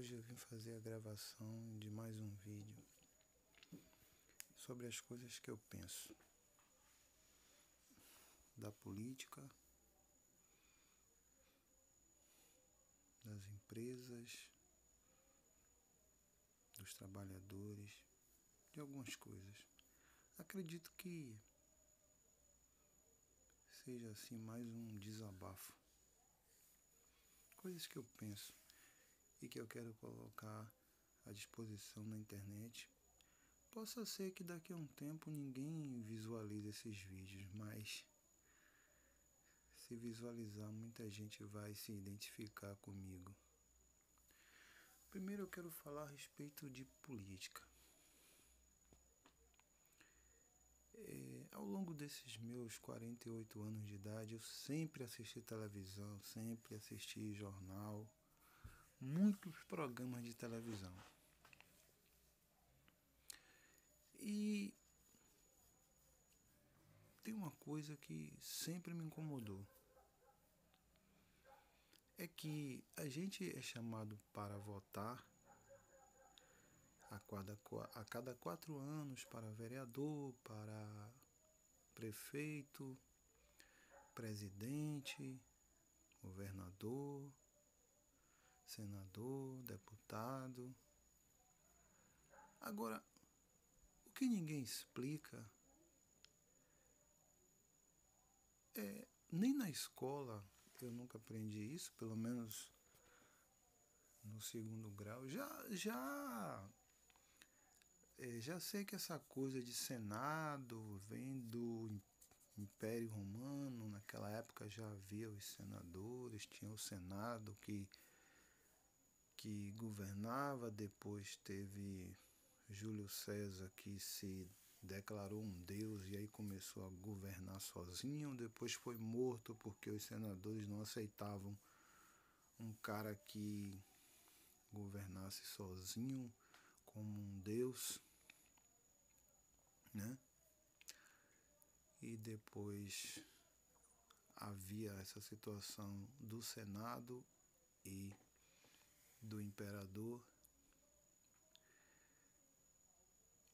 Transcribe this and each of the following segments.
Hoje eu vim fazer a gravação de mais um vídeo sobre as coisas que eu penso da política, das empresas, dos trabalhadores, de algumas coisas. Acredito que seja assim mais um desabafo. Coisas que eu penso e que eu quero colocar à disposição na internet. Possa ser que daqui a um tempo ninguém visualize esses vídeos, mas se visualizar, muita gente vai se identificar comigo. Primeiro eu quero falar a respeito de política. Ao longo desses meus 48 anos de idade, eu sempre assisti televisão, sempre assisti jornal, muitos programas de televisão. E tem uma coisa que sempre me incomodou. É que a gente é chamado para votar a cada 4 anos para vereador, para prefeito, presidente, governador, senador, deputado. Agora, o que ninguém explica nem na escola eu nunca aprendi isso, pelo menos no 2º grau. Já sei que essa coisa de Senado vem do Império Romano. Naquela época já havia os senadores, tinha o Senado que governava. Depois teve Júlio César, que se declarou um deus e aí começou a governar sozinho. Depois foi morto porque os senadores não aceitavam um cara que governasse sozinho como um deus, né? E depois havia essa situação do Senado e do imperador.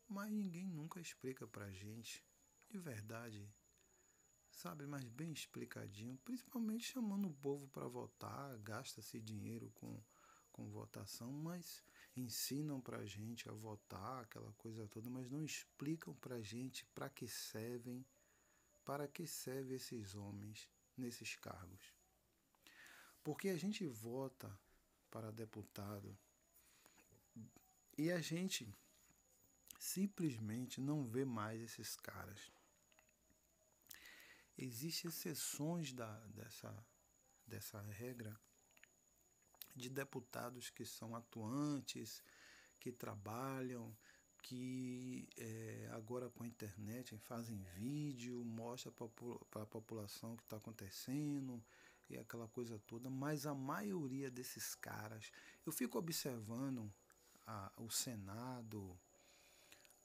Mas ninguém nunca explica pra gente, de verdade, sabe, mas bem explicadinho, principalmente chamando o povo para votar. Gasta-se dinheiro com votação, mas ensinam pra gente a votar, aquela coisa toda, mas não explicam pra gente para que servem esses homens nesses cargos. Porque a gente vota para deputado e a gente simplesmente não vê mais esses caras. Existem exceções dessa regra de deputados que são atuantes, que trabalham, que agora com a internet fazem vídeo, mostra para a população o que está acontecendo e aquela coisa toda. Mas a maioria desses caras, eu fico observando o Senado,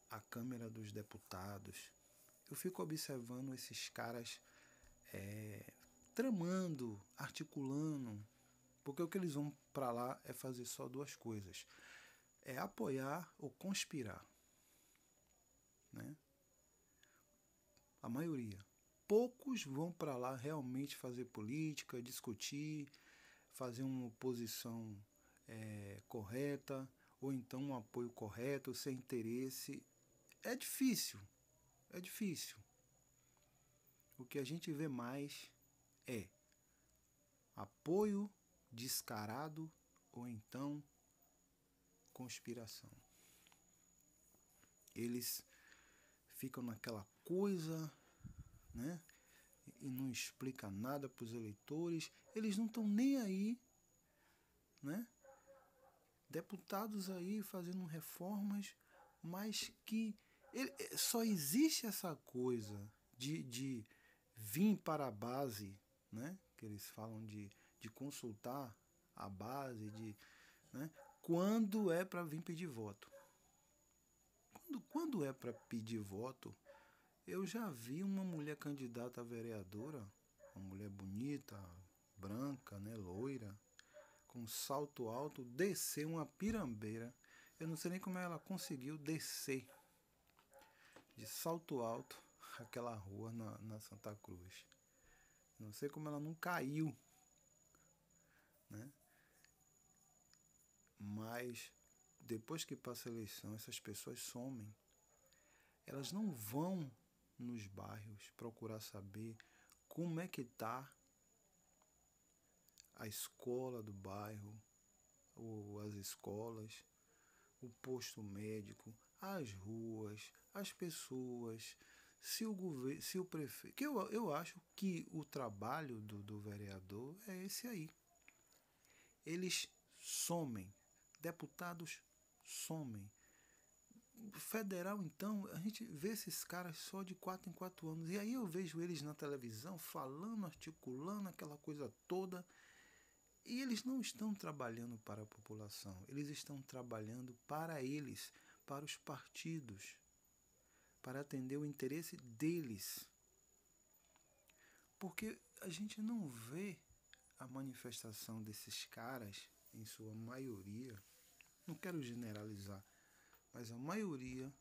a Câmara dos Deputados, eu fico observando esses caras tramando, articulando, porque o que eles vão para lá é fazer só 2 coisas: é apoiar ou conspirar, né? A maioria. Poucos vão para lá realmente fazer política, discutir, fazer uma oposição correta, ou então um apoio correto, sem interesse. É difícil, é difícil. O que a gente vê mais é apoio descarado ou então conspiração. Eles ficam naquela coisa, né? E não explica nada para os eleitores. Eles não estão nem aí, né? Deputados aí fazendo reformas, mas que só existe essa coisa de vir para a base, né? Que eles falam de consultar a base, né? Quando é para vir pedir voto. Quando é para pedir voto, eu já vi uma mulher candidata a vereadora, uma mulher bonita, branca, né, loira, com salto alto, descer uma pirambeira. Eu não sei nem como ela conseguiu descer de salto alto aquela rua na Santa Cruz. Não sei como ela não caiu, né? Mas depois que passa a eleição, essas pessoas somem. Elas não vão nos bairros procurar saber como é que tá a escola do bairro, ou as escolas, o posto médico, as ruas, as pessoas, se o governo, se o prefeito. Que eu acho que o trabalho do vereador é esse aí. Eles somem. Deputados somem. Federal, então, a gente vê esses caras só de 4 em 4 anos. E aí eu vejo eles na televisão falando, articulando aquela coisa toda. E eles não estão trabalhando para a população. Eles estão trabalhando para eles, para os partidos, para atender o interesse deles. Porque a gente não vê a manifestação desses caras, em sua maioria, não quero generalizar, mas a maioria,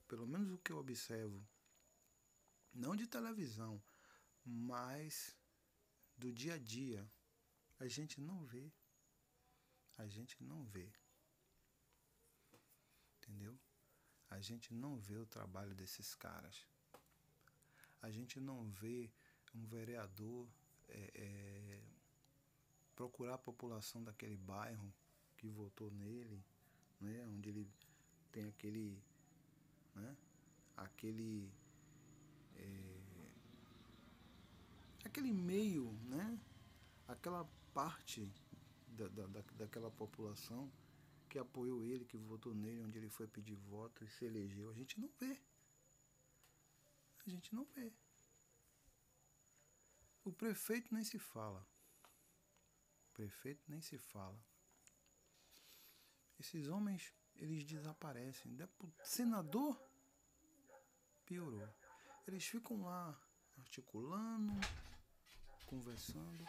pelo menos o que eu observo, não de televisão, mas do dia a dia, a gente não vê. A gente não vê. Entendeu? A gente não vê o trabalho desses caras. A gente não vê um vereador procurar a população daquele bairro que votou nele, né? Onde ele tem aquele, né? Aquele meio, né? Aquela parte daquela população que apoiou ele, que votou nele, onde ele foi pedir voto e se elegeu. A gente não vê. A gente não vê. O prefeito nem se fala. O prefeito nem se fala. Esses homens, eles desaparecem. Senador, piorou. Eles ficam lá articulando, conversando.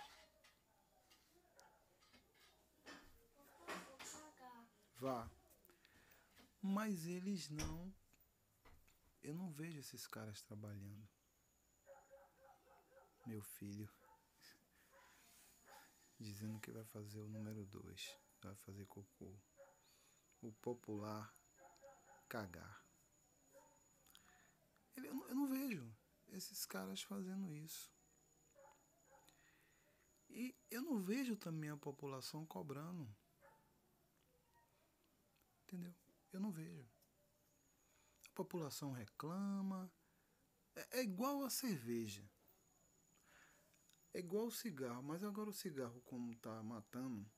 Vá. Mas eles não. Eu não vejo esses caras trabalhando. Meu filho dizendo que vai fazer o número 2, vai fazer cocô. O popular cagar. Eu não vejo esses caras fazendo isso. E eu não vejo também a população cobrando. Entendeu? Eu não vejo. A população reclama. É igual a cerveja. É igual o cigarro. Mas agora o cigarro, como tá matando,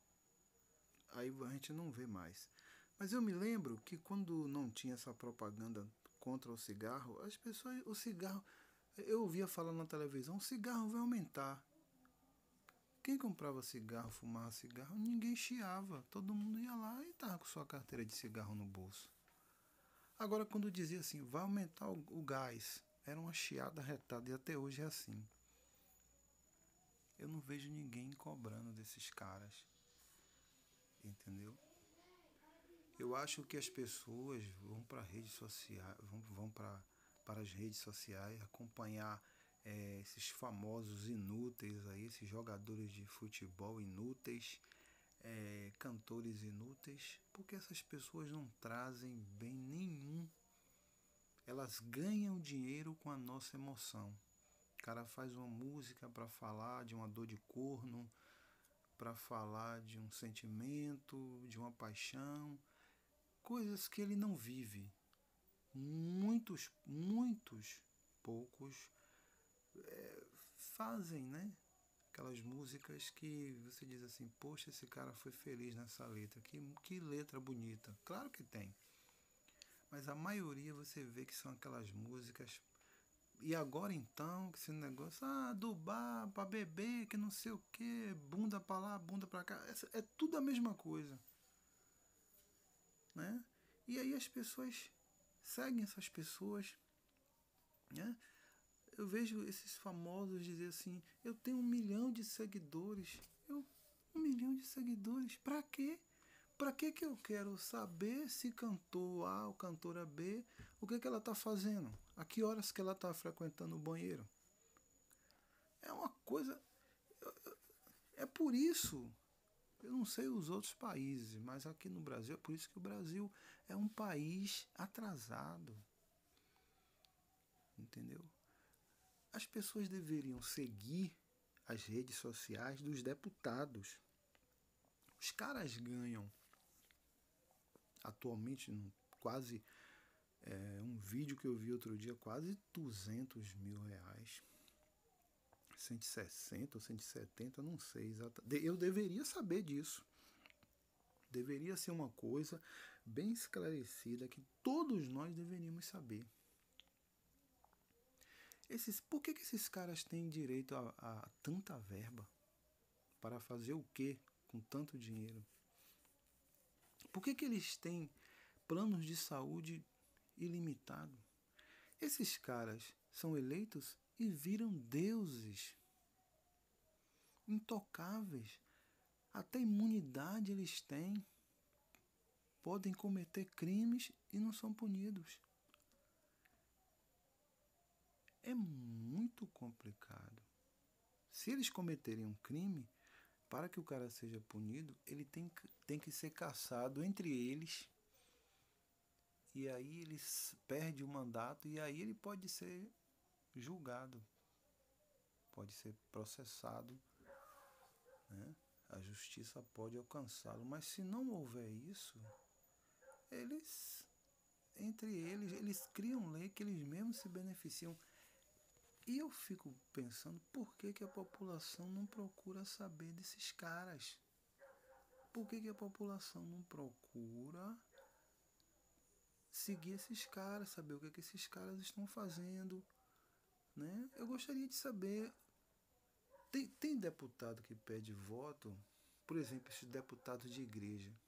aí a gente não vê mais. Mas eu me lembro que quando não tinha essa propaganda contra o cigarro, as pessoas, o cigarro, eu ouvia falar na televisão, o cigarro vai aumentar. Quem comprava cigarro, fumava cigarro, ninguém chiava. Todo mundo ia lá e tava com sua carteira de cigarro no bolso. Agora, quando dizia assim, vai aumentar o gás, era uma chiada retada e até hoje é assim. Eu não vejo ninguém cobrando desses caras. Entendeu? Eu acho que as pessoas vão para redes sociais, vão para as redes sociais acompanhar esses famosos inúteis aí, esses jogadores de futebol inúteis, cantores inúteis, porque essas pessoas não trazem bem nenhum. Elas ganham dinheiro com a nossa emoção. O cara faz uma música para falar de uma dor de corno, para falar de um sentimento, de uma paixão, coisas que ele não vive. Muitos poucos fazem, né? Aquelas músicas que você diz assim, poxa, esse cara foi feliz nessa letra, que letra bonita. Claro que tem. Mas a maioria você vê que são aquelas músicas. E agora então, que esse negócio, do bar pra beber, que não sei o que, bunda pra lá, bunda pra cá, é tudo a mesma coisa. Né? E aí as pessoas seguem essas pessoas, né? Eu vejo esses famosos dizer assim, eu tenho 1 milhão de seguidores. 1 milhão de seguidores. Pra quê? Pra que eu quero saber se cantor A ou cantora B, o que ela tá fazendo? A que horas que ela tá frequentando o banheiro? É uma coisa... É por isso... Eu não sei os outros países, mas aqui no Brasil, é por isso que o Brasil é um país atrasado. Entendeu? As pessoas deveriam seguir as redes sociais dos deputados. Os caras ganham atualmente quase um vídeo que eu vi outro dia, quase 200 mil reais. 160 ou 170, não sei exatamente. Eu deveria saber disso. Deveria ser uma coisa bem esclarecida que todos nós deveríamos saber. Por que esses caras têm direito a tanta verba? Para fazer o quê com tanto dinheiro? Por que eles têm planos de saúde ilimitado? Esses caras são eleitos e viram deuses intocáveis. Até imunidade eles têm. Podem cometer crimes e não são punidos. É muito complicado. Se eles cometerem um crime, para que o cara seja punido, ele tem que ser caçado entre eles. E aí ele perde o mandato e aí ele pode ser julgado. Pode ser processado. Né? A justiça pode alcançá-lo. Mas se não houver isso, entre eles criam lei que eles mesmos se beneficiam. E eu fico pensando, por que a população não procura saber desses caras? Por que a população não procura seguir esses caras, saber o que esses caras estão fazendo? Né? Eu gostaria de saber, tem deputado que pede voto, por exemplo, esses deputados de igreja,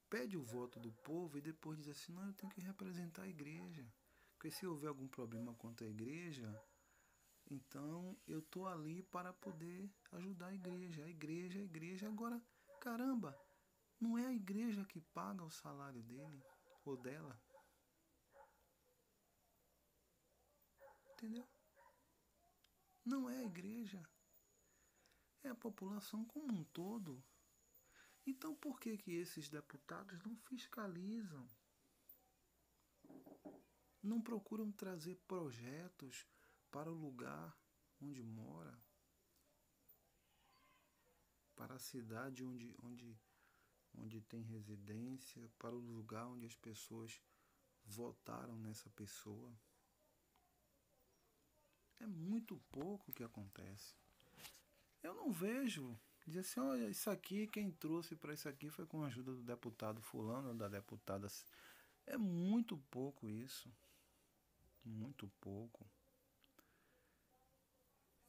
pede o voto do povo e depois diz assim, não, eu tenho que representar a igreja, porque se houver algum problema contra a igreja, então eu estou ali para poder ajudar a igreja. Agora, caramba, não é a igreja que paga o salário dele ou dela. Entendeu? Não é a igreja. É a população como um todo. Então por que esses deputados não fiscalizam? Não procuram trazer projetos para o lugar onde mora? Para a cidade onde tem residência, para o lugar onde as pessoas votaram nessa pessoa. É muito pouco o que acontece. Eu não vejo. Dizer assim, olha, isso aqui, quem trouxe para isso aqui foi com a ajuda do deputado fulano ou da deputada. É muito pouco isso. Muito pouco.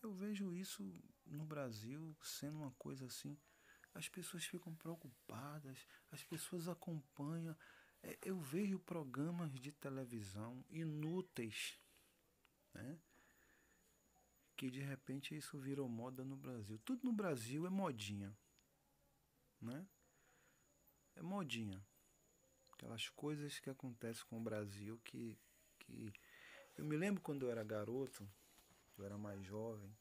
Eu vejo isso no Brasil sendo uma coisa assim. As pessoas ficam preocupadas, as pessoas acompanham. Eu vejo programas de televisão inúteis, né? Que de repente isso virou moda no Brasil. Tudo no Brasil é modinha, né? É modinha. Aquelas coisas que acontecem com o Brasil que... Eu me lembro quando eu era garoto, eu era mais jovem,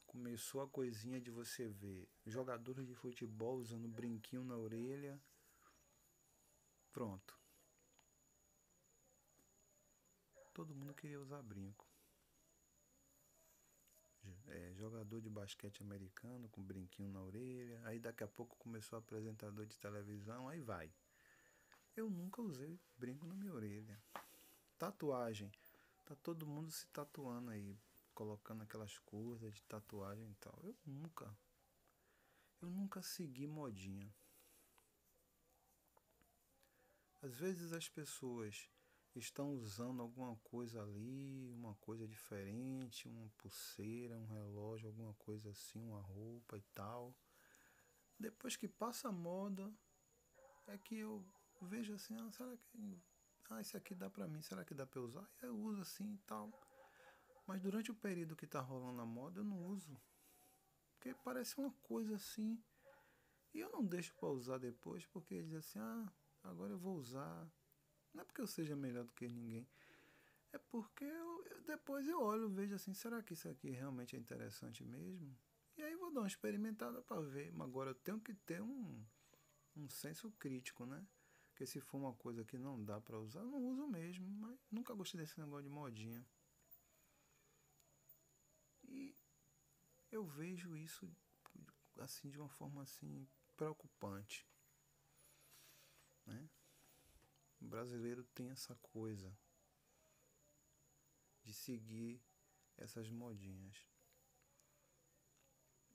começou a coisinha de você ver jogadores de futebol usando brinquinho na orelha. Pronto. Todo mundo queria usar brinco. Jogador de basquete americano com brinquinho na orelha. Aí daqui a pouco começou apresentador de televisão. Aí vai. Eu nunca usei brinco na minha orelha. Tatuagem. Tá todo mundo se tatuando aí. Colocando aquelas coisas de tatuagem e tal. Eu nunca segui modinha. Às vezes as pessoas estão usando alguma coisa ali, uma coisa diferente, uma pulseira, um relógio, alguma coisa assim, uma roupa e tal. Depois que passa a moda, é que eu vejo assim, será que isso aqui dá pra mim, será que dá pra eu usar? Eu uso assim e tal. Mas durante o período que tá rolando a moda, eu não uso. Porque parece uma coisa assim, E eu não deixo para usar depois, porque ele diz assim, agora eu vou usar. Não é porque eu seja melhor do que ninguém. É porque depois eu olho, vejo assim, será que isso aqui realmente é interessante mesmo? E aí vou dar uma experimentada para ver. Mas agora eu tenho que ter um senso crítico, né? Porque se for uma coisa que não dá para usar, eu não uso mesmo. Mas nunca gostei desse negócio de modinha. E eu vejo isso assim de uma forma assim preocupante, né? O brasileiro tem essa coisa de seguir essas modinhas.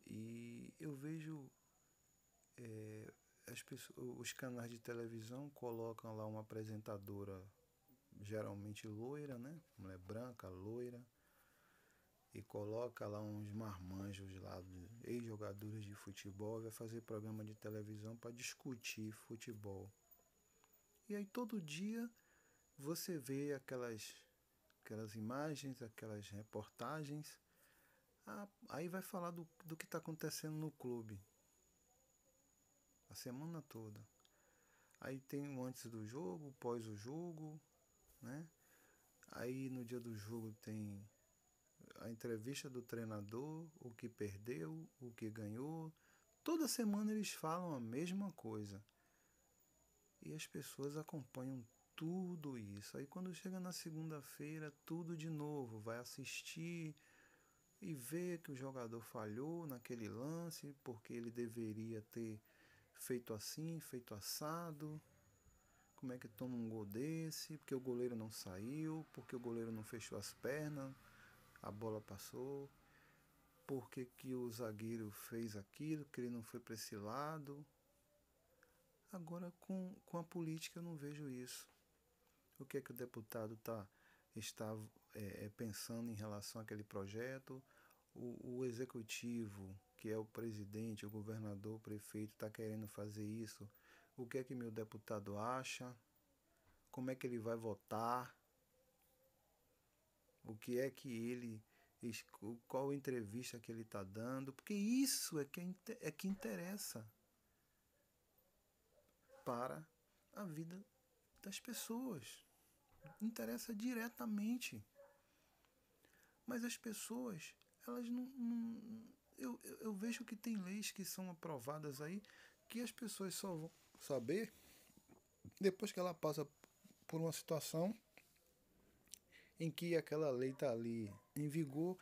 E eu vejo os canais de televisão colocam lá uma apresentadora geralmente loira, né? Mulher branca, loira, e coloca lá uns marmanjos lá, ex-jogadores de futebol, vai fazer programa de televisão para discutir futebol. E aí todo dia você vê aquelas imagens, aquelas reportagens. Aí vai falar do que está acontecendo no clube a semana toda. Aí tem o antes do jogo, o pós o jogo, né? Aí no dia do jogo tem a entrevista do treinador, o que perdeu, o que ganhou. Toda semana eles falam a mesma coisa. E as pessoas acompanham tudo isso. Aí quando chega na segunda-feira, tudo de novo. Vai assistir e ver que o jogador falhou naquele lance, porque ele deveria ter feito assim, feito assado. Como é que toma um gol desse? Porque o goleiro não saiu, porque o goleiro não fechou as pernas, a bola passou. Porque que o zagueiro fez aquilo, que ele não foi para esse lado. Agora com a política eu não vejo isso. O que é que o deputado está pensando em relação àquele projeto? O executivo, que é o presidente, o governador, o prefeito, está querendo fazer isso. O que é que meu deputado acha? Como é que ele vai votar? O que é que ele... Qual entrevista que ele está dando? Porque isso é que interessa para a vida das pessoas. Interessa diretamente. Mas as pessoas, elas não eu vejo que tem leis que são aprovadas aí que as pessoas só vão saber depois que ela passa por uma situação em que aquela lei está ali em vigor,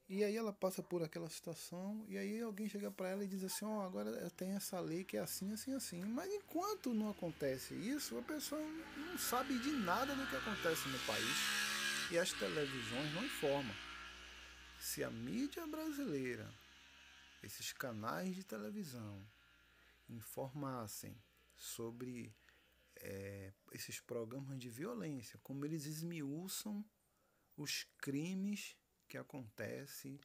e aí ela passa por aquela situação e aí alguém chega para ela e diz assim, agora tem essa lei que é assim, assim, assim. Mas enquanto não acontece isso, a pessoa não sabe de nada do que acontece no país e as televisões não informam. Se a mídia brasileira, esses canais de televisão, informassem sobre esses programas de violência, como eles esmiuçam os crimes que acontecem,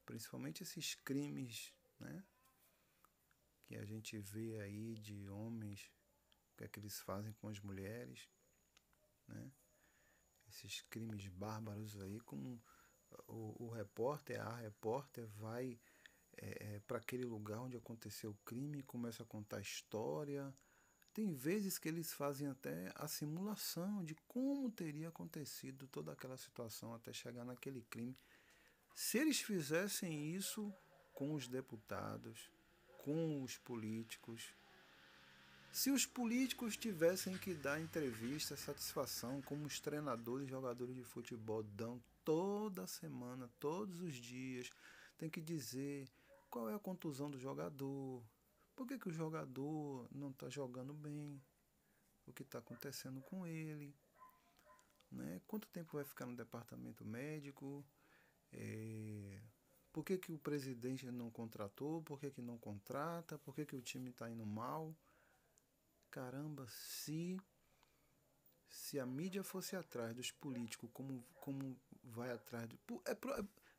principalmente esses crimes, né, que a gente vê aí de homens, o que é que eles fazem com as mulheres, né, esses crimes bárbaros aí, como o repórter, a repórter vai para aquele lugar onde aconteceu o crime, começa a contar a história. Tem vezes que eles fazem até a simulação de como teria acontecido toda aquela situação até chegar naquele crime. Se eles fizessem isso com os deputados, com os políticos, se os políticos tivessem que dar entrevista, satisfação, como os treinadores e jogadores de futebol dão toda semana, todos os dias, tem que dizer qual é a contusão do jogador, por que o jogador não está jogando bem, o que está acontecendo com ele, né? Quanto tempo vai ficar no departamento médico, por que o presidente não contratou, por que não contrata, por que o time está indo mal. Caramba, se a mídia fosse atrás dos políticos, como vai atrás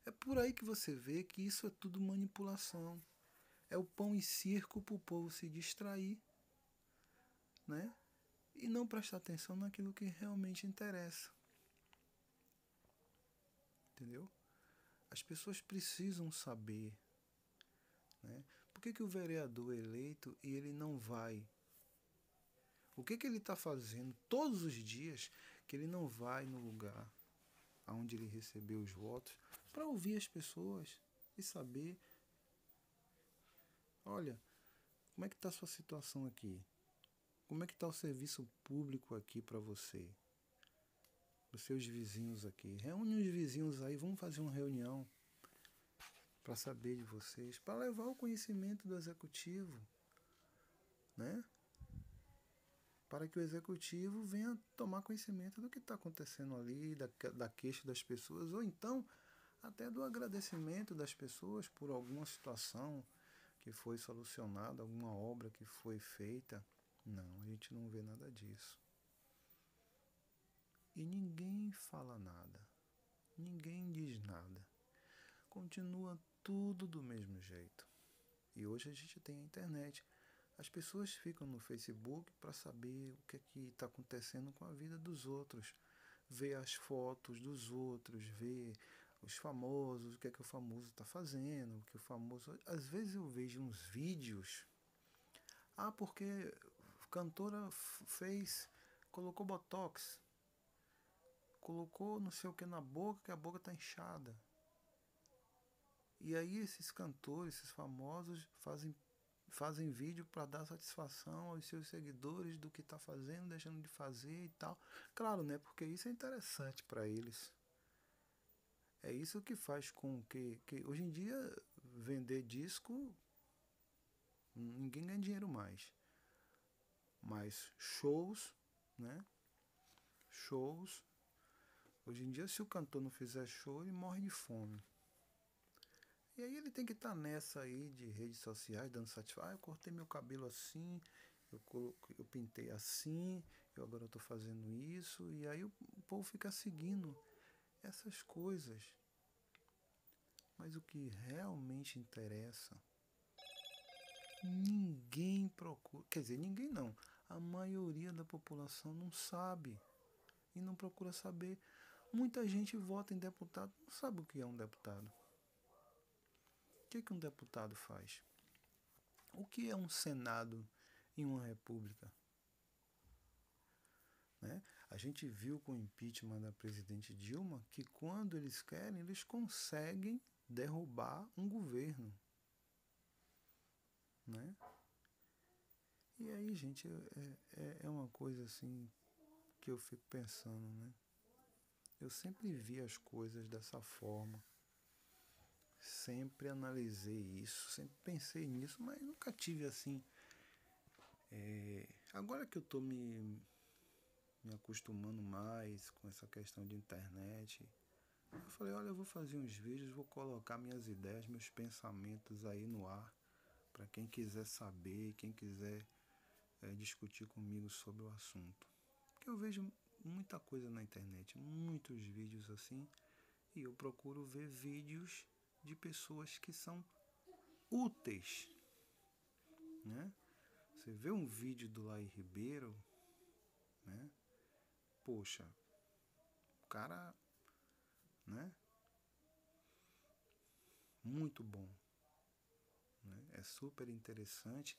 é por aí que você vê que isso é tudo manipulação. É o pão e circo para o povo se distrair, né? E não prestar atenção naquilo que realmente interessa. Entendeu? As pessoas precisam saber, né? Porque que o vereador é eleito e ele não vai? O que ele está fazendo todos os dias que ele não vai no lugar onde ele recebeu os votos para ouvir as pessoas e saber, olha, como é que está a sua situação aqui? Como é que está o serviço público aqui para você? Os seus vizinhos aqui. Reúne os vizinhos aí, vamos fazer uma reunião para saber de vocês, para levar o conhecimento do executivo, né? Para que o executivo venha tomar conhecimento do que está acontecendo ali, da queixa das pessoas, ou então até do agradecimento das pessoas por alguma situação que foi solucionada, alguma obra que foi feita. Não, a gente não vê nada disso. E ninguém fala nada, ninguém diz nada. Continua tudo do mesmo jeito. E hoje a gente tem a internet. As pessoas ficam no Facebook para saber o que é que está acontecendo com a vida dos outros. Ver as fotos dos outros, ver os famosos, o que é que o famoso está fazendo, o que o famoso... Às vezes eu vejo uns vídeos. Ah, porque a cantora colocou botox, colocou não sei o que na boca, que a boca está inchada. E aí esses cantores, esses famosos fazem vídeo para dar satisfação aos seus seguidores do que está fazendo, deixando de fazer e tal. Claro, né? Porque isso é interessante para eles. É isso que faz com que hoje em dia vender disco ninguém ganha dinheiro mais. Mas shows, né? Shows. Hoje em dia, se o cantor não fizer show, ele morre de fome. E aí ele tem que estar nessa aí de redes sociais, dando satisfação. Ah, eu cortei meu cabelo assim, eu pintei assim, agora eu estou fazendo isso. E aí o povo fica seguindo essas coisas. Mas o que realmente interessa, ninguém procura. Quer dizer, ninguém não. A maioria da população não sabe e não procura saber. Muita gente vota em deputado, não sabe o que é um deputado. O que um deputado faz? O que é um Senado em uma república? Né? A gente viu com o impeachment da presidente Dilma que quando eles querem, eles conseguem derrubar um governo. Né? E aí, gente, é uma coisa assim que eu fico pensando, né? Eu sempre vi as coisas dessa forma. Sempre analisei isso, sempre pensei nisso, mas nunca tive assim. Agora que eu estou me acostumando mais com essa questão de internet, eu falei, olha, eu vou fazer uns vídeos, vou colocar minhas ideias, meus pensamentos aí no ar, para quem quiser saber, quem quiser discutir comigo sobre o assunto. Porque eu vejo muita coisa na internet, muitos vídeos assim, e eu procuro ver vídeos de pessoas que são úteis, né? Você vê um vídeo do Laí Ribeiro, né? Poxa, o cara, né? Muito bom, né? É super interessante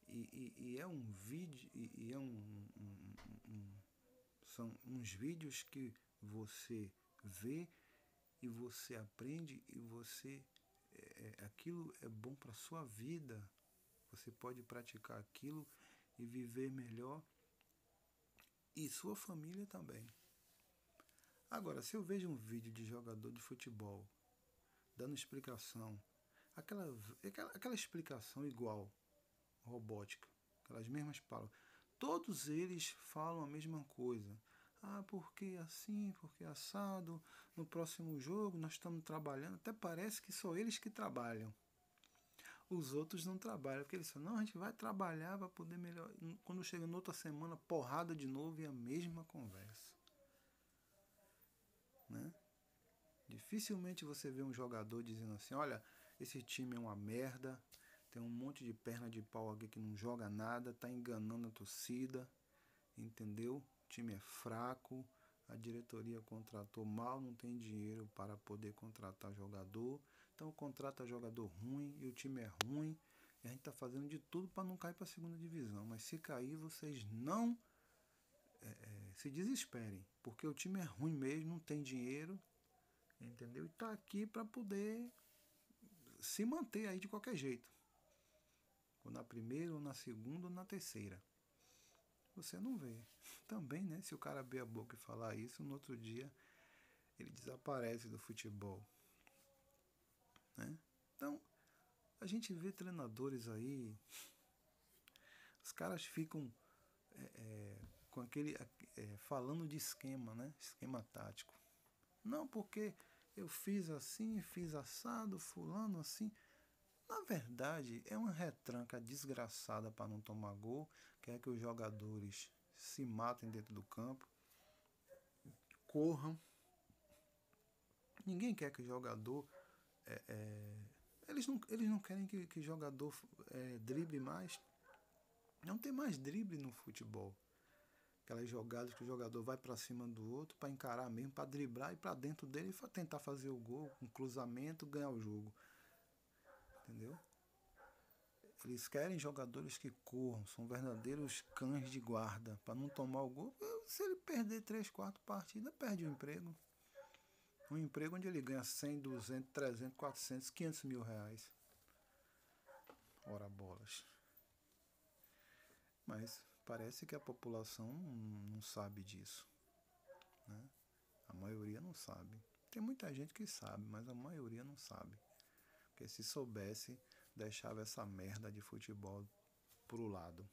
e é um vídeo e é são uns vídeos que você vê e você aprende e você aquilo é bom para sua vida. Você pode praticar aquilo e viver melhor e sua família também. Agora, se eu vejo um vídeo de jogador de futebol dando explicação, aquela explicação igual, robótica, aquelas mesmas palavras, todos eles falam a mesma coisa. Ah, porque assim, porque assado, no próximo jogo nós estamos trabalhando, até parece que só eles que trabalham. Os outros não trabalham, porque eles falam, não, a gente vai trabalhar para poder melhorar. Quando chega na outra semana, porrada de novo e a mesma conversa. Né? Dificilmente você vê um jogador dizendo assim, olha, esse time é uma merda, tem um monte de perna de pau aqui que não joga nada, tá enganando a torcida, entendeu? O time é fraco, a diretoria contratou mal, não tem dinheiro para poder contratar jogador, então contrata jogador ruim e o time é ruim, E a gente está fazendo de tudo para não cair para a segunda divisão. Mas se cair, vocês não se desesperem, porque o time é ruim mesmo, não tem dinheiro, entendeu? E está aqui para poder se manter aí de qualquer jeito. Ou na primeira, ou na segunda, ou na terceira. Você não vê. Também, né? Se o cara abrir a boca e falar isso, no outro dia ele desaparece do futebol. Né? Então, a gente vê treinadores aí, os caras ficam com aquele falando de esquema, né? Esquema tático. Não, porque eu fiz assim, fiz assado, fulano assim. Na verdade, é uma retranca desgraçada para não tomar gol, quer que os jogadores se matem dentro do campo, corram. Ninguém quer que o jogador eles não querem que o jogador drible mais. Não tem mais drible no futebol. Aquelas jogadas que o jogador vai para cima do outro para encarar mesmo, para driblar e para dentro dele e tentar fazer o gol, um cruzamento, ganhar o jogo. Entendeu? Eles querem jogadores que corram, são verdadeiros cães de guarda para não tomar o gol. Se ele perder 3, 4 partidas, perde o emprego. Um emprego onde ele ganha 100, 200, 300, 400, 500 mil reais. Ora bolas. Mas parece que a população não sabe disso. Né? A maioria não sabe. Tem muita gente que sabe, mas a maioria não sabe. Porque se soubesse, deixava essa merda de futebol pro lado.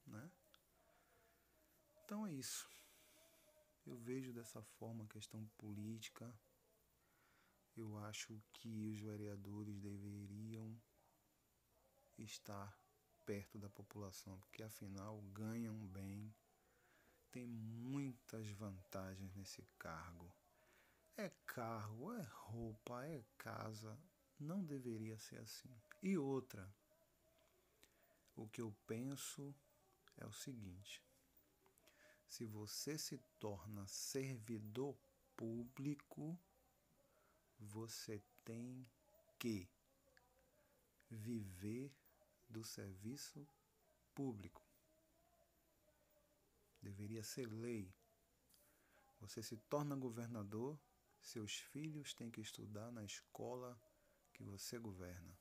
Né? Então é isso. Eu vejo dessa forma a questão política. Eu acho que os vereadores deveriam estar perto da população, porque afinal ganham bem, tem muitas vantagens nesse cargo. É carro, é roupa, é casa. Não deveria ser assim. E outra, o que eu penso é o seguinte: se você se torna servidor público, você tem que viver do serviço público. Deveria ser lei. Você se torna governador, seus filhos têm que estudar na escola que você governa.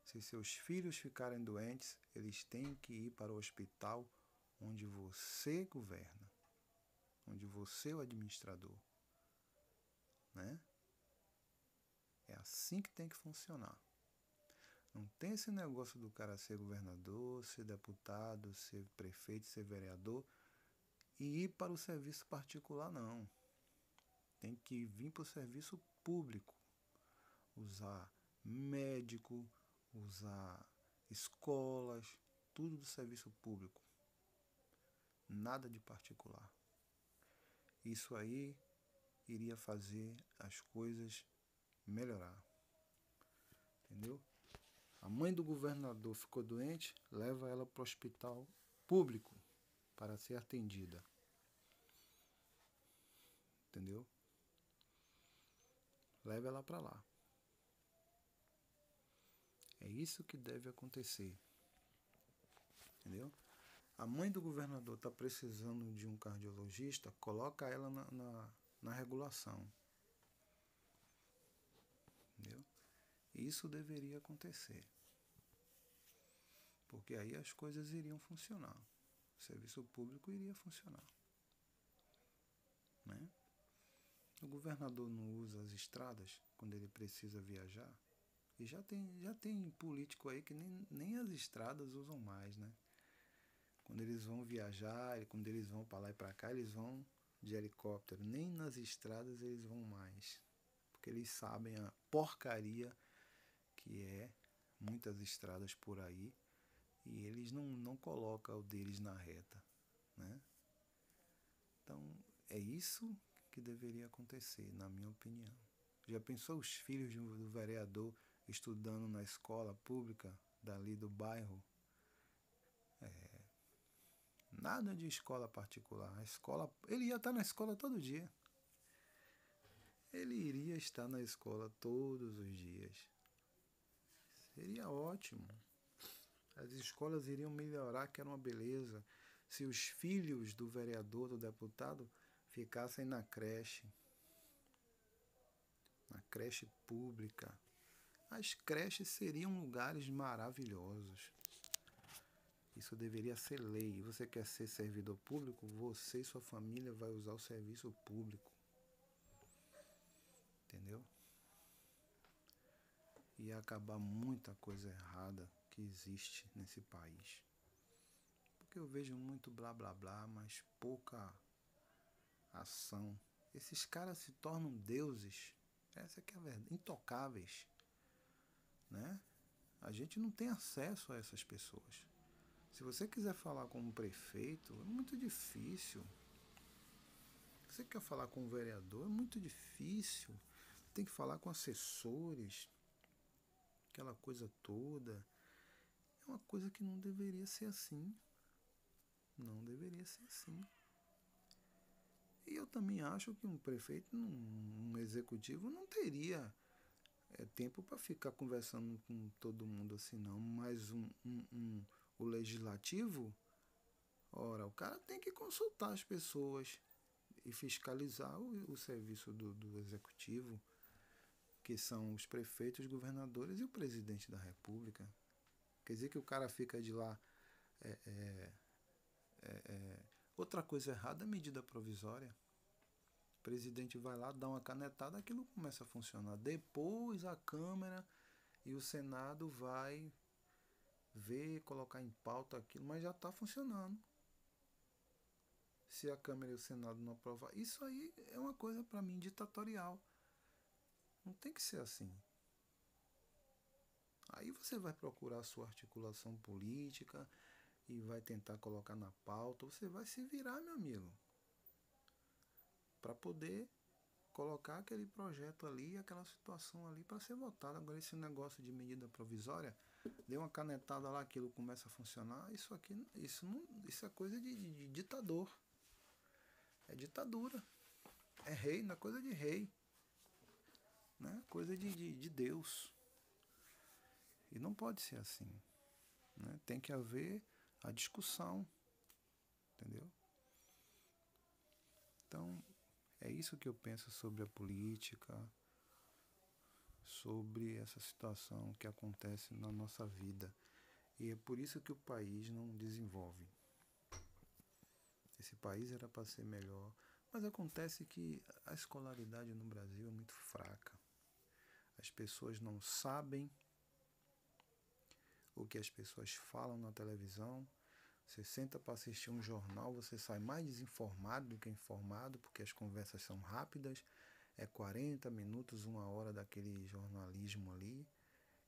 Se seus filhos ficarem doentes, eles têm que ir para o hospital onde você governa, onde você é o administrador. Né? É assim que tem que funcionar. Não tem esse negócio do cara ser governador, ser deputado, ser prefeito, ser vereador e ir para o serviço particular, não. Tem que vir para o serviço público. Usar médico, usar escolas, tudo do serviço público. Nada de particular. Isso aí iria fazer as coisas melhorar. Entendeu? A mãe do governador ficou doente, leva ela para o hospital público para ser atendida. Entendeu? Leva ela para lá. É isso que deve acontecer. Entendeu? A mãe do governador está precisando de um cardiologista, coloca ela na regulação. Entendeu? Isso deveria acontecer. Porque aí as coisas iriam funcionar. O serviço público iria funcionar. Né? O governador não usa as estradas quando ele precisa viajar. E já tem político aí que nem as estradas usam mais, né? Quando eles vão viajar, quando eles vão para lá e para cá, eles vão de helicóptero. Nem nas estradas eles vão mais. Porque eles sabem a porcaria que é muitas estradas por aí. E eles não colocam o deles na reta. Né? Então, é isso que deveria acontecer, na minha opinião. Já pensou os filhos do vereador estudando na escola pública dali do bairro? Nada de escola particular. Ele ia estar na escola todo dia. Ele iria estar na escola todos os dias. Seria ótimo. As escolas iriam melhorar, que era uma beleza. Se os filhos do vereador, do deputado, ficassem na creche pública, as creches seriam lugares maravilhosos. Isso deveria ser lei. Você quer ser servidor público? Você e sua família vai usar o serviço público. Entendeu? Ia acabar muita coisa errada que existe nesse país. Porque eu vejo muito blá blá blá, mas pouca ação. Esses caras se tornam deuses. Essa que é a verdade. Intocáveis. Né? A gente não tem acesso a essas pessoas. Se você quiser falar com um prefeito, é muito difícil. Se você quer falar com um vereador, é muito difícil. Tem que falar com assessores, aquela coisa toda. É uma coisa que não deveria ser assim. Não deveria ser assim. E eu também acho que um prefeito, um executivo, não teria tempo para ficar conversando com todo mundo assim, não. Mas o legislativo, ora, o cara tem que consultar as pessoas e fiscalizar o serviço do executivo, que são os prefeitos, os governadores e o presidente da república. Quer dizer que o cara fica de lá. Outra coisa errada é a medida provisória. O presidente vai lá, dá uma canetada, aquilo começa a funcionar. Depois a Câmara e o Senado vai ver, colocar em pauta aquilo, mas já está funcionando. Se a Câmara e o Senado não aprovar, isso aí é uma coisa para mim ditatorial. Não tem que ser assim. Aí você vai procurar a sua articulação política e vai tentar colocar na pauta. Você vai se virar, meu amigo, para poder colocar aquele projeto ali, aquela situação ali para ser votado. Agora esse negócio de medida provisória, deu uma canetada lá, aquilo começa a funcionar. Isso aqui, isso é coisa de ditador. É ditadura. É rei, não é coisa de rei. Né? Coisa de Deus. E não pode ser assim. Né? Tem que haver a discussão. Entendeu? Então, é isso que eu penso sobre a política, sobre essa situação que acontece na nossa vida. E é por isso que o país não desenvolve. Esse país era para ser melhor. Mas acontece que a escolaridade no Brasil é muito fraca. As pessoas não sabem o que as pessoas falam na televisão. Você senta para assistir um jornal, você sai mais desinformado do que informado, porque as conversas são rápidas. É 40 minutos, 1 hora daquele jornalismo ali.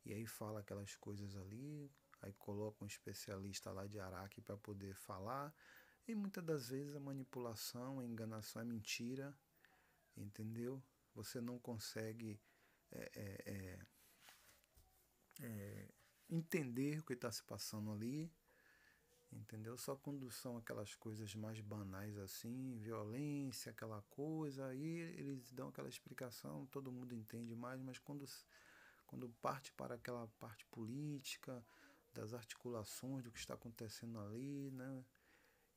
E aí fala aquelas coisas ali. Aí coloca um especialista lá de Araque para poder falar. E muitas das vezes a manipulação, a enganação é mentira. Entendeu? Você não consegue entender o que está se passando ali, entendeu? Só quando são aquelas coisas mais banais assim, violência, aquela coisa, aí eles dão aquela explicação, todo mundo entende mais, mas quando parte para aquela parte política, das articulações do que está acontecendo ali, né?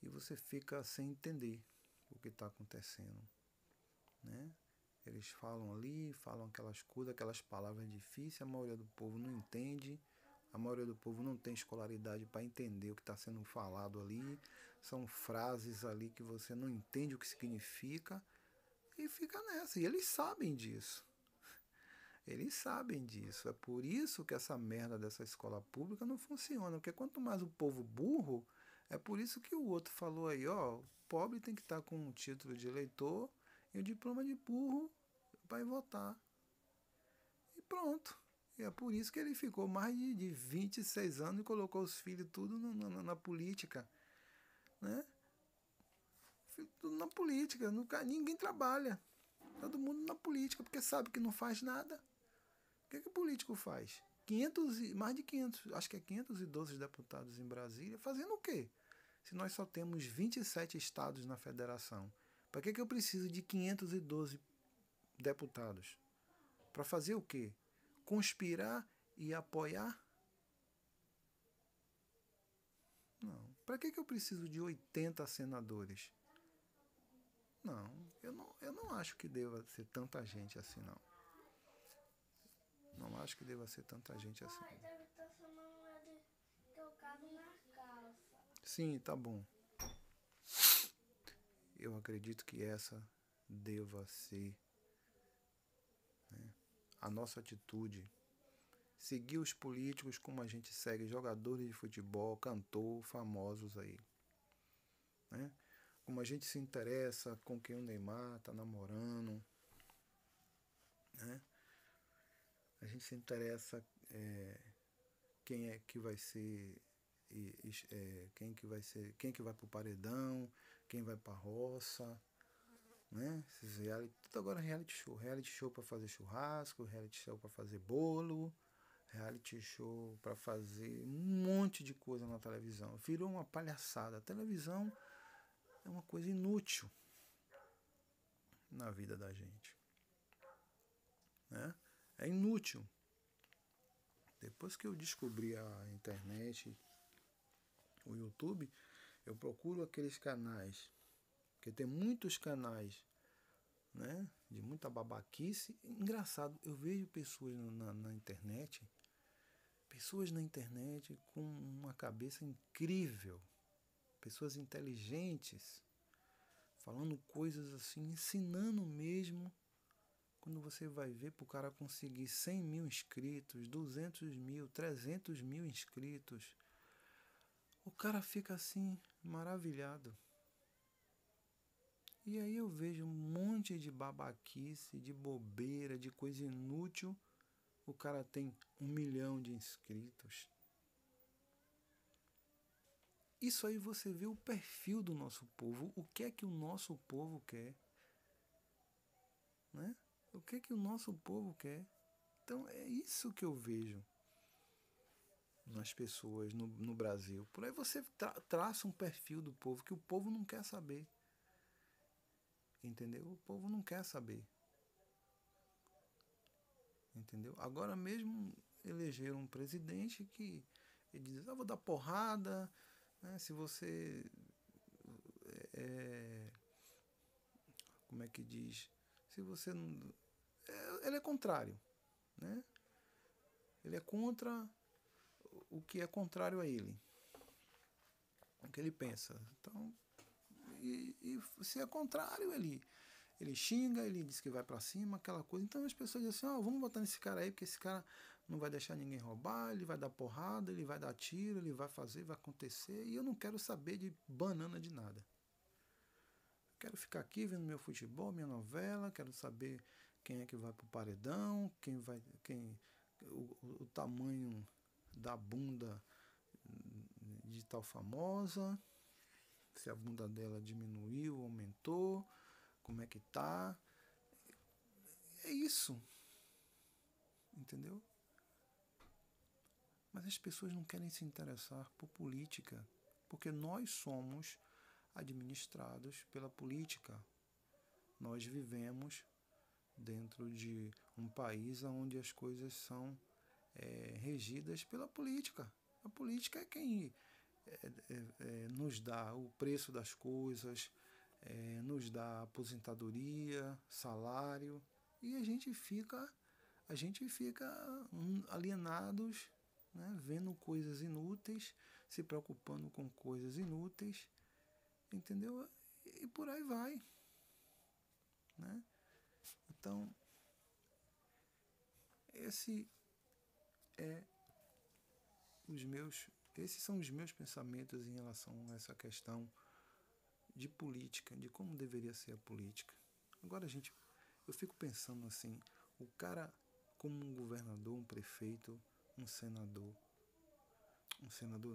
E você fica sem entender o que está acontecendo, né? Eles falam ali, falam aquelas coisas, aquelas palavras difíceis, a maioria do povo não entende. A maioria do povo não tem escolaridade para entender o que está sendo falado ali. São frases ali que você não entende o que significa e fica nessa. E eles sabem disso. Eles sabem disso. É por isso que essa merda dessa escola pública não funciona. Porque quanto mais o povo burro, é por isso que o outro falou aí, ó, o pobre tem que estar com um título de eleitor e o diploma de burro para ir votar. E pronto. E é por isso que ele ficou mais de 26 anos e colocou os filhos tudo na política. Né? Tudo na política. Ninguém trabalha. Todo mundo na política, porque sabe que não faz nada. O que o político faz? Mais de 500, acho que é 512 deputados em Brasília, fazendo o quê? Se nós só temos 27 estados na federação. Para que eu preciso de 512 deputados? Para fazer o quê? Conspirar e apoiar? Não. Para que eu preciso de 80 senadores? Não, eu não acho que deva ser tanta gente assim, não. Não acho que deva ser tanta gente assim. Deve estar chamando que eu cago na calça. Sim, tá bom. Eu acredito que essa deva ser, né, a nossa atitude. Seguir os políticos como a gente segue jogadores de futebol, cantor, famosos aí, né? Como a gente se interessa com quem o Neymar tá namorando, né? A gente se interessa quem é que vai ser, quem que vai pro paredão, quem vai pra roça, né? Esses reality, tudo agora é reality show para fazer churrasco, reality show para fazer bolo, reality show para fazer um monte de coisa na televisão. Virou uma palhaçada. A televisão é uma coisa inútil na vida da gente, né? É inútil. Depois que eu descobri a internet, o YouTube, eu procuro aqueles canais, porque tem muitos canais, né, de muita babaquice. Engraçado, eu vejo pessoas na internet com uma cabeça incrível, pessoas inteligentes, falando coisas assim, ensinando mesmo. Quando você vai ver para o cara conseguir 100 mil inscritos, 200 mil, 300 mil inscritos, o cara fica assim, maravilhado. E aí eu vejo um monte de babaquice, de bobeira, de coisa inútil. O cara tem 1 milhão de inscritos. Isso aí você vê o perfil do nosso povo, o que é que o nosso povo quer, né? O que é que o nosso povo quer? Então é isso que eu vejo nas pessoas no Brasil. Por aí você traça um perfil do povo que o povo não quer saber. Entendeu? O povo não quer saber. Entendeu? Agora mesmo elegeram um presidente que ele diz, vou dar porrada, né? Se você como é que diz? Se você não, ele é contrário, né? Ele é contra o que é contrário a ele, o que ele pensa. Então, e se é contrário, ele xinga, ele diz que vai para cima, aquela coisa. Então as pessoas dizem assim, vamos botar nesse cara aí, porque esse cara não vai deixar ninguém roubar, ele vai dar porrada, ele vai dar tiro, ele vai fazer, vai acontecer, e eu não quero saber de banana de nada. Quero ficar aqui vendo meu futebol, minha novela, quero saber quem é que vai pro paredão, o tamanho da bunda de tal famosa, se a bunda dela diminuiu, aumentou, como é que tá. É isso. Entendeu? Mas as pessoas não querem se interessar por política, porque nós somos administrados pela política. Nós vivemos dentro de um país onde as coisas são regidas pela política. A política é quem nos dá o preço das coisas, nos dá aposentadoria, salário, e a gente fica alienados, né, vendo coisas inúteis, se preocupando com coisas inúteis, entendeu? E por aí vai, né? Então, esse é esses são os meus pensamentos em relação a essa questão de política, de como deveria ser a política. Agora, eu fico pensando assim, o cara como um governador, um prefeito, um senador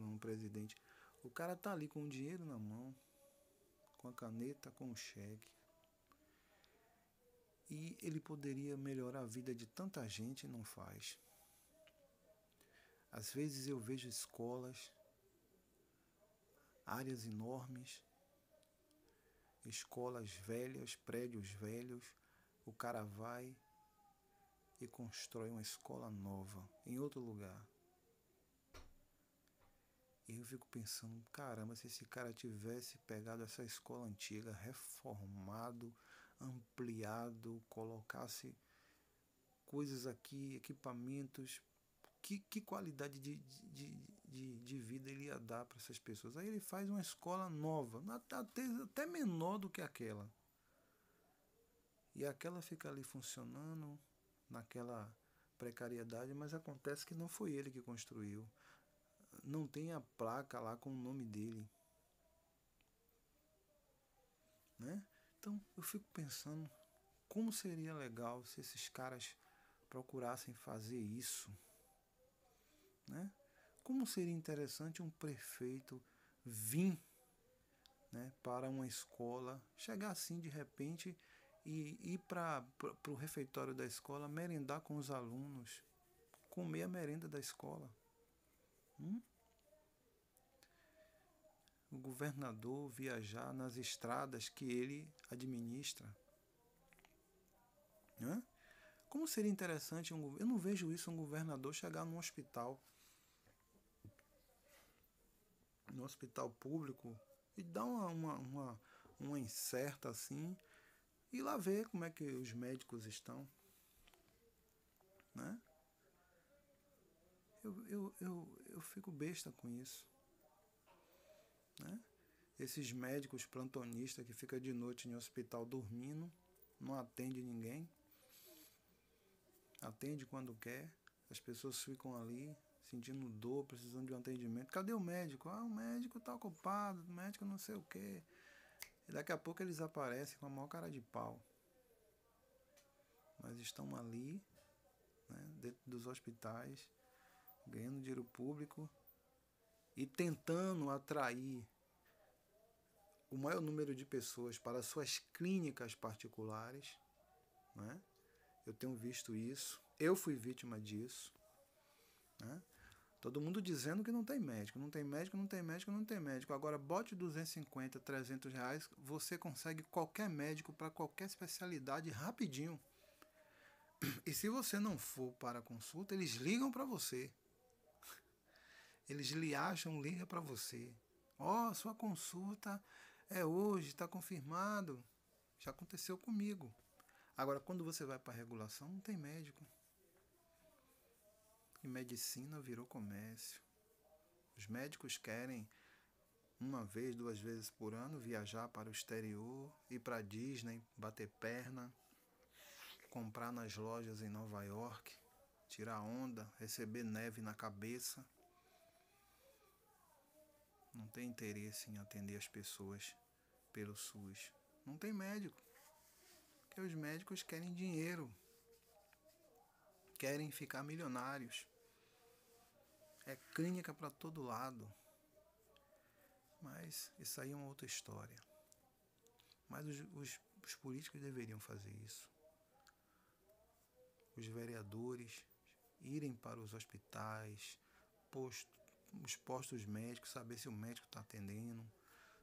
não, um presidente, o cara tá ali com o dinheiro na mão, com a caneta, com o cheque, e ele poderia melhorar a vida de tanta gente e não faz. Às vezes eu vejo escolas, áreas enormes, escolas velhas, prédios velhos, o cara vai e constrói uma escola nova em outro lugar. E eu fico pensando, caramba, se esse cara tivesse pegado essa escola antiga, reformado, ampliado, colocasse coisas aqui, equipamentos, que qualidade de vida ele ia dar para essas pessoas. Aí ele faz uma escola nova, até menor do que aquela. E aquela fica ali funcionando naquela precariedade, mas acontece que não foi ele que construiu. Não tem a placa lá com o nome dele. Né? Então eu fico pensando como seria legal se esses caras procurassem fazer isso. Né? Como seria interessante um prefeito vir, né, para uma escola, chegar assim de repente e ir para o refeitório da escola, merendar com os alunos, comer a merenda da escola. O governador viajar nas estradas que ele administra. Né? Como seria interessante, eu não vejo isso, um governador chegar num hospital público e dar uma incerta assim e lá ver como é que os médicos estão. Né? Eu fico besta com isso. Né? Esses médicos plantonistas que ficam de noite em hospital dormindo, não atende ninguém, atende quando quer, as pessoas ficam ali sentindo dor, precisando de um atendimento. Cadê o médico? O médico está ocupado, o médico não sei o quê. E daqui a pouco eles aparecem com a maior cara de pau. Mas estão ali, né, dentro dos hospitais, ganhando dinheiro público e tentando atrair o maior número de pessoas para suas clínicas particulares. Né? Eu tenho visto isso, eu fui vítima disso. Né? Todo mundo dizendo que não tem médico, não tem médico, não tem médico, não tem médico. Agora bote 250, 300 reais, você consegue qualquer médico para qualquer especialidade rapidinho. E se você não for para a consulta, eles ligam para você. Eles lhe acham, ligam para você. Sua consulta é hoje, está confirmado. Já aconteceu comigo. Agora, quando você vai para a regulação, não tem médico. E medicina virou comércio. Os médicos querem, uma vez, 2 vezes por ano, viajar para o exterior, ir para a Disney, bater perna, comprar nas lojas em Nova York, tirar onda, receber neve na cabeça. Não tem interesse em atender as pessoas pelo SUS. Não tem médico. Porque os médicos querem dinheiro. Querem ficar milionários. É clínica para todo lado. Mas isso aí é uma outra história. Mas os políticos deveriam fazer isso. Os vereadores irem para os hospitais, os postos médicos, saber se o médico está atendendo,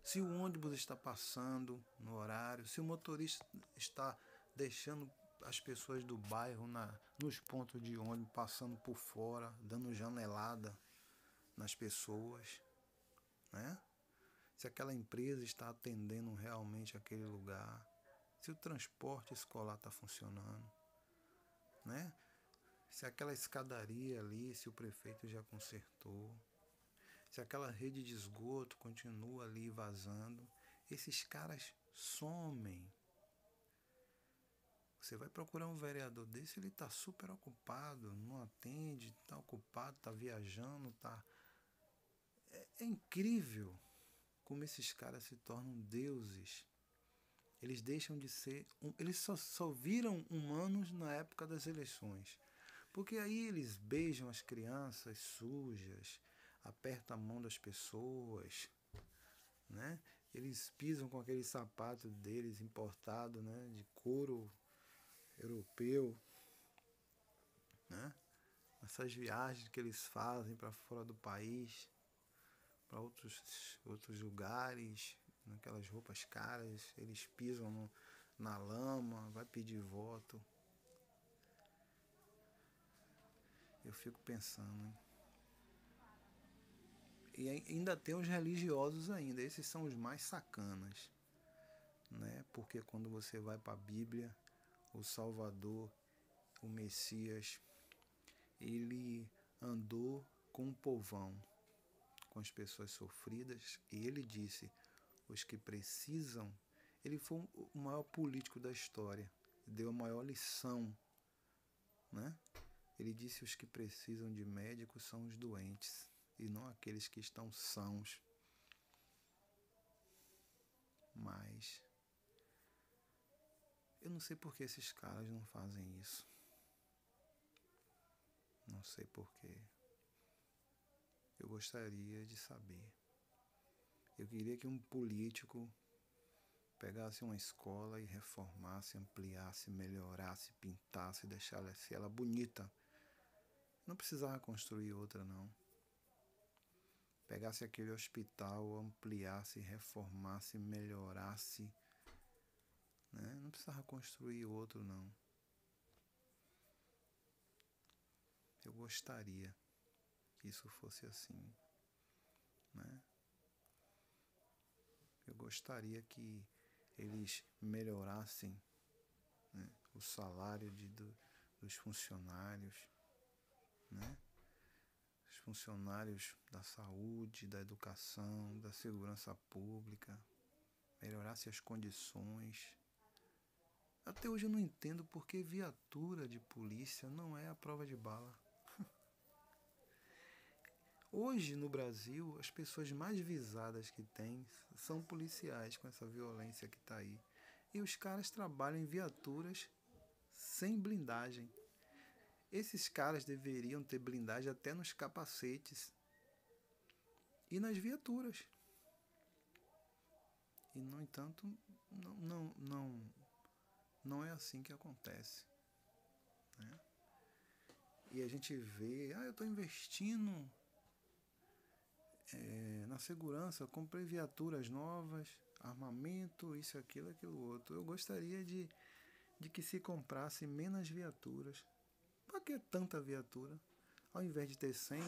se o ônibus está passando no horário, se o motorista está deixando as pessoas do bairro nos pontos de ônibus, passando por fora, dando janelada nas pessoas, né? Se aquela empresa está atendendo realmente aquele lugar, se o transporte escolar está funcionando, né? Se aquela escadaria ali, se o prefeito já consertou, se aquela rede de esgoto continua ali vazando, esses caras somem. Você vai procurar um vereador desse, ele está super ocupado, não atende, está ocupado, está viajando, está... É incrível como esses caras se tornam deuses. Eles deixam de ser... Eles só viram humanos na época das eleições. Porque aí eles beijam as crianças sujas, apertam a mão das pessoas, né? Eles pisam com aquele sapato deles importado, né, de couro europeu, né? Essas viagens que eles fazem para fora do país, para outros lugares, naquelas roupas caras, eles pisam na lama, vai pedir voto. Eu fico pensando, hein? E ainda tem os religiosos ainda, esses são os mais sacanas, né? Porque quando você vai para a Bíblia, o Salvador, o Messias, ele andou com o povão, com as pessoas sofridas, e ele disse, os que precisam, ele foi o maior político da história, deu a maior lição, né? Ele disse, os que precisam de médicos são os doentes, e não aqueles que estão sãos. Mas eu não sei por que esses caras não fazem isso. Não sei por quê. Eu gostaria de saber. Eu queria que um político pegasse uma escola e reformasse, ampliasse, melhorasse, pintasse, deixasse ela bonita. Não precisava construir outra, não. Pegasse aquele hospital, ampliasse, reformasse, melhorasse, né? Não precisava construir outro, não. Eu gostaria que isso fosse assim, né? Eu gostaria que eles melhorassem, né, o salário dos funcionários, né? Os funcionários da saúde, da educação, da segurança pública, melhorasse as condições. Até hoje eu não entendo por que viatura de polícia não é a prova de bala. Hoje no Brasil, as pessoas mais visadas que tem são policiais, com essa violência que está aí. E os caras trabalham em viaturas sem blindagem. Esses caras deveriam ter blindagem até nos capacetes e nas viaturas. E, no entanto, não é assim que acontece, né? E a gente vê, eu estou investindo na segurança, eu comprei viaturas novas, armamento, isso, aquilo outro. Eu gostaria de que se comprasse menos viaturas. Para que tanta viatura? Ao invés de ter 100,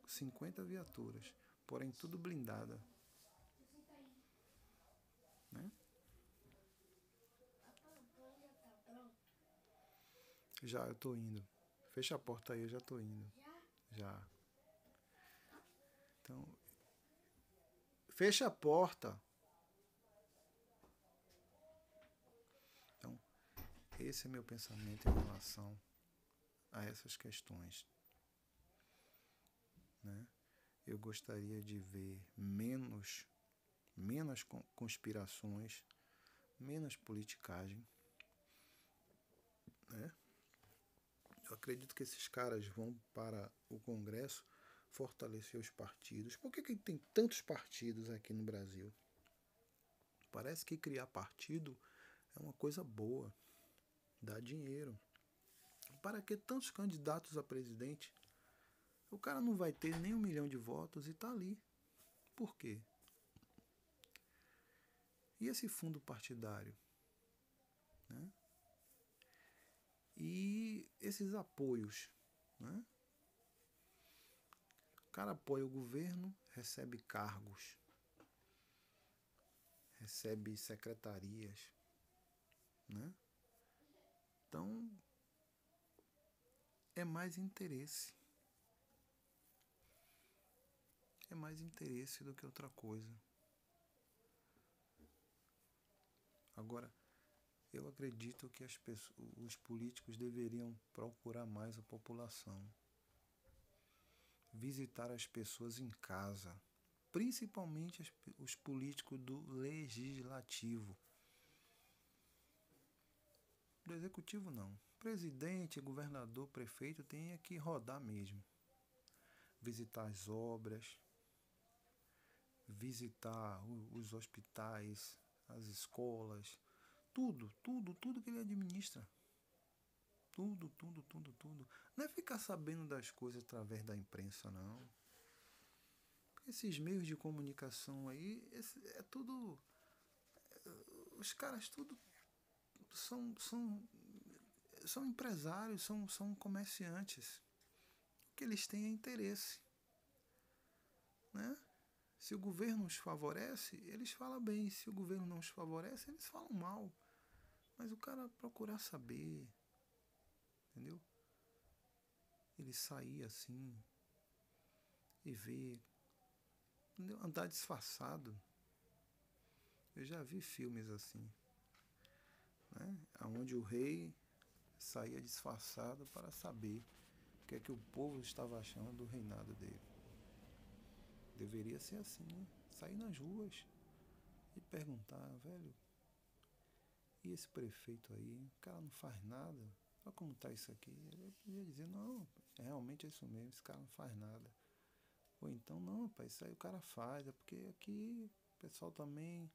50 viaturas, porém tudo blindada, né? Já, eu tô indo. Fecha a porta aí, eu já tô indo. Já. Então, fecha a porta. Então, esse é meu pensamento em relação a essas questões, né? Eu gostaria de ver menos conspirações, menos politicagem, né? Eu acredito que esses caras vão para o Congresso fortalecer os partidos. Por que tem tantos partidos aqui no Brasil? Parece que criar partido é uma coisa boa, dá dinheiro. Para que tantos candidatos a presidente? O cara não vai ter nem 1 milhão de votos e está ali. Por quê? E esse fundo partidário, né? E esses apoios, né? O cara apoia o governo, recebe cargos, recebe secretarias, né? Então, é mais interesse. É mais interesse do que outra coisa. Agora, eu acredito que os políticos deveriam procurar mais a população. Visitar as pessoas em casa. Principalmente os políticos do legislativo. Do executivo não. Presidente, governador, prefeito tem que rodar mesmo. Visitar as obras, visitar os hospitais, as escolas, tudo que ele administra. Tudo. Não é ficar sabendo das coisas através da imprensa, não. Esses meios de comunicação aí, é tudo... Os caras tudo são empresários, são comerciantes. que eles têm interesse, né? Se o governo os favorece, eles falam bem. Se o governo não os favorece, eles falam mal. Mas o cara procurar saber, entendeu? Ele sair assim e ver, entendeu? Andar disfarçado. Eu já vi filmes assim, né? Onde o rei saía disfarçado para saber o que é que o povo estava achando do reinado dele. Deveria ser assim, né? Sair nas ruas e perguntar, velho, e esse prefeito aí, o cara não faz nada, olha como tá isso aqui. Eu podia dizer, não, realmente é isso mesmo, esse cara não faz nada. Ou então, não, rapaz, isso aí o cara faz, é porque aqui o pessoal também,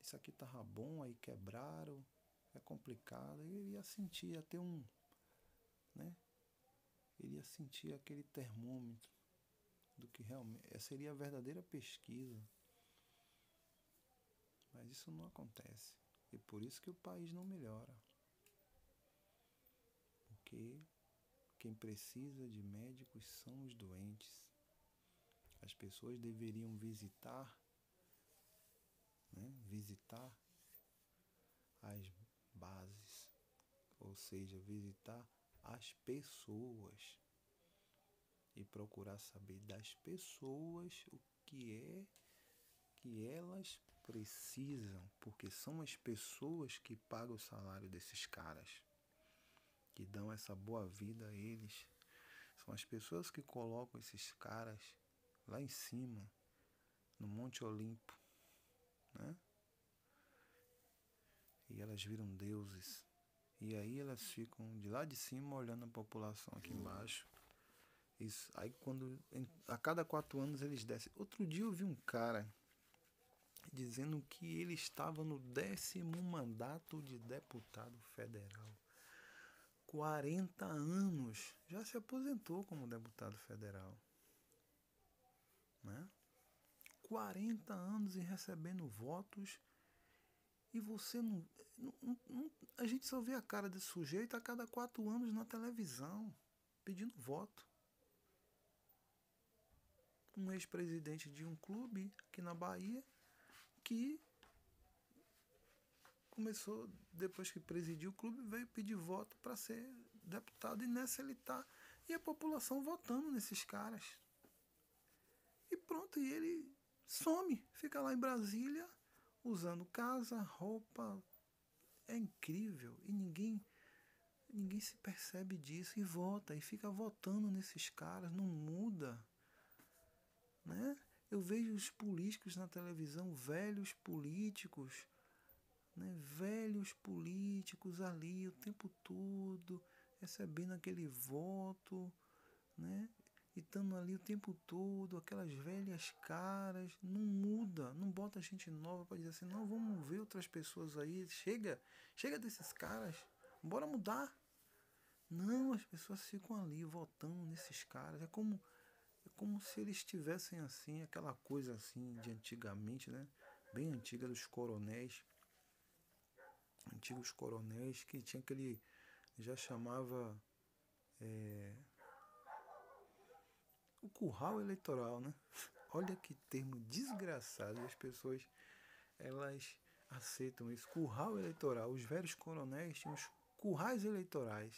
isso aqui tava bom, aí quebraram, é complicado. E ele ia sentir, ia ter um, né? Ele ia sentir aquele termômetro do que realmente seria a verdadeira pesquisa. Mas isso não acontece. E por isso que o país não melhora. Porque quem precisa de médicos são os doentes. As pessoas deveriam visitar, né? Visitar as bases, ou seja, visitar as pessoas e procurar saber das pessoas o que é que elas precisam, porque são as pessoas que pagam o salário desses caras, que dão essa boa vida a eles. São as pessoas que colocam esses caras lá em cima, no Monte Olimpo, né? E elas viram deuses. E aí elas ficam de lá de cima olhando a população aqui embaixo. Isso. Aí quando a cada 4 anos eles descem. Outro dia eu vi um cara dizendo que ele estava no 10º mandato de deputado federal. 40 anos. Já se aposentou como deputado federal, né? 40 anos e recebendo votos. E você não, a gente só vê a cara desse sujeito a cada 4 anos na televisão, pedindo voto. Um ex-presidente de um clube aqui na Bahia que começou, depois que presidiu o clube, veio pedir voto para ser deputado, e nessa ele tá. E a população votando nesses caras. E pronto, e ele some, fica lá em Brasília, usando casa, roupa. É incrível. E ninguém se percebe disso e vota, e fica votando nesses caras, não muda, né? Eu vejo os políticos na televisão, velhos políticos, né? Velhos políticos ali o tempo todo, recebendo aquele voto, né? E estando ali o tempo todo, aquelas velhas caras, não muda, não bota gente nova para dizer assim, não, vamos ver outras pessoas aí, chega desses caras, bora mudar. Não, as pessoas ficam ali votando nesses caras. É como se eles tivessem assim, aquela coisa assim de antigamente, né? Bem antiga dos coronéis. Antigos coronéis que tinha aquele. Já chamava. O curral eleitoral, né? Olha que termo desgraçado. E as pessoas, elas aceitam isso. Curral eleitoral. Os velhos coronéis tinham os currais eleitorais.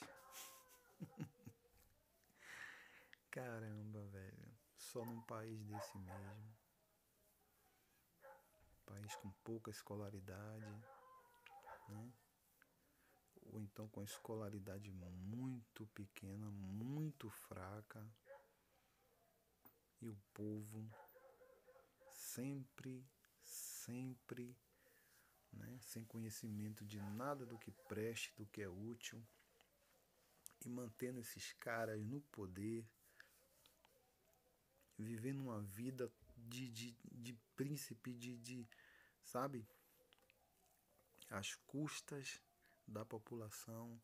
Caramba, velho. Só num país desse mesmo. País com pouca escolaridade, né? Ou então com escolaridade muito pequena, muito fraca. E o povo sempre, né? Sem conhecimento de nada do que preste, do que é útil. E mantendo esses caras no poder, vivendo uma vida de príncipe, sabe, às custas da população,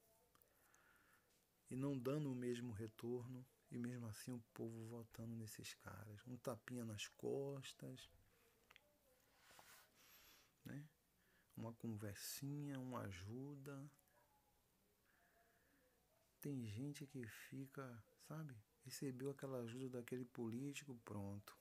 e não dando o mesmo retorno, e mesmo assim o povo votando nesses caras. Um tapinha nas costas, né? Uma conversinha, uma ajuda, Tem gente que fica, sabe? Recebeu aquela ajuda daquele político, pronto.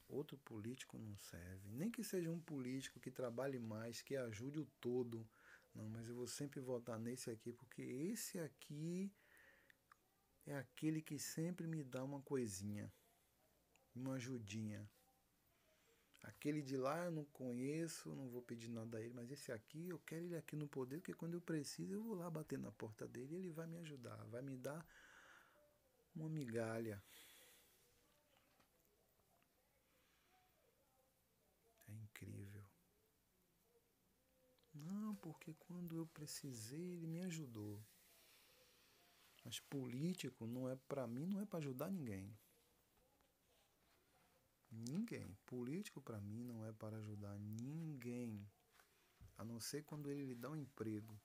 Outro político não serve. Nem que seja um político que trabalhe mais, que ajude o todo. Não, mas eu vou sempre votar nesse aqui, porque esse aqui é aquele que sempre me dá uma coisinha, uma ajudinha. Aquele de lá eu não conheço, não vou pedir nada a ele, mas esse aqui, eu quero ele aqui no poder, porque quando eu preciso eu vou lá bater na porta dele e ele vai me ajudar, vai me dar uma migalha. É incrível. Não, porque quando eu precisei ele me ajudou. Mas político não é para mim, não é para ajudar ninguém. Ninguém. Político para mim não é para ajudar ninguém. A não ser quando ele lhe dá um emprego.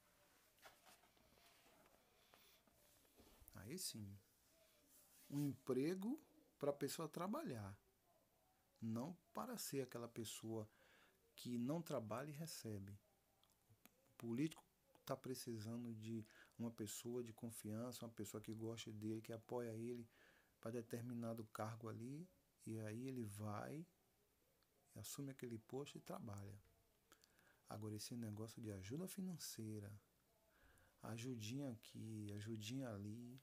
Aí sim. Um emprego para a pessoa trabalhar. Não para ser aquela pessoa que não trabalha e recebe. O político está precisando de uma pessoa de confiança, uma pessoa que gosta dele, que apoia ele para determinado cargo ali. E aí ele vai, assume aquele posto e trabalha. Agora, esse negócio de ajuda financeira, ajudinha aqui, ajudinha ali,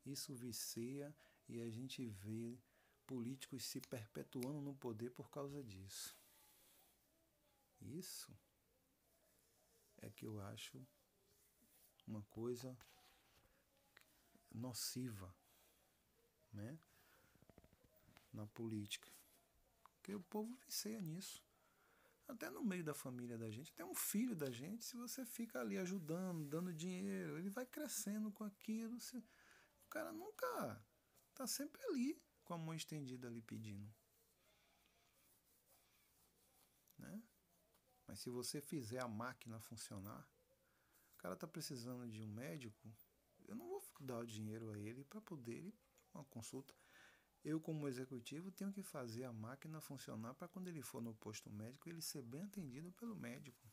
isso vicia e a gente vê políticos se perpetuando no poder por causa disso. Isso é que eu acho uma coisa nociva, né, na política. Porque o povo vicia nisso. Até no meio da família da gente, até um filho da gente, se você fica ali ajudando, dando dinheiro, ele vai crescendo com aquilo. O cara nunca tá sempre ali, com a mão estendida ali pedindo. Né? Mas se você fizer a máquina funcionar, o cara tá precisando de um médico, eu não vou dar o dinheiro a ele para poder ir uma consulta. Eu, como executivo, tenho que fazer a máquina funcionar para quando ele for no posto médico, ele ser bem atendido pelo médico.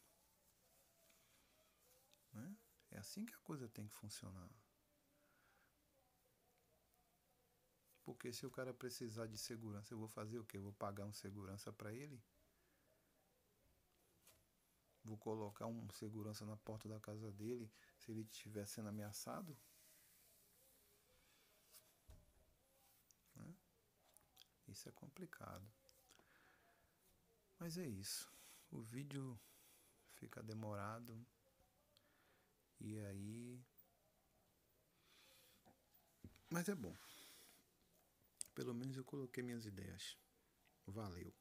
Né? É assim que a coisa tem que funcionar. Porque se o cara precisar de segurança, eu vou fazer o quê? Eu vou pagar um segurança para ele? Vou colocar um segurança na porta da casa dele se ele estiver sendo ameaçado? Né? Isso é complicado. Mas é isso. O vídeo fica demorado. E aí... Mas é bom. Pelo menos eu coloquei minhas ideias. Valeu.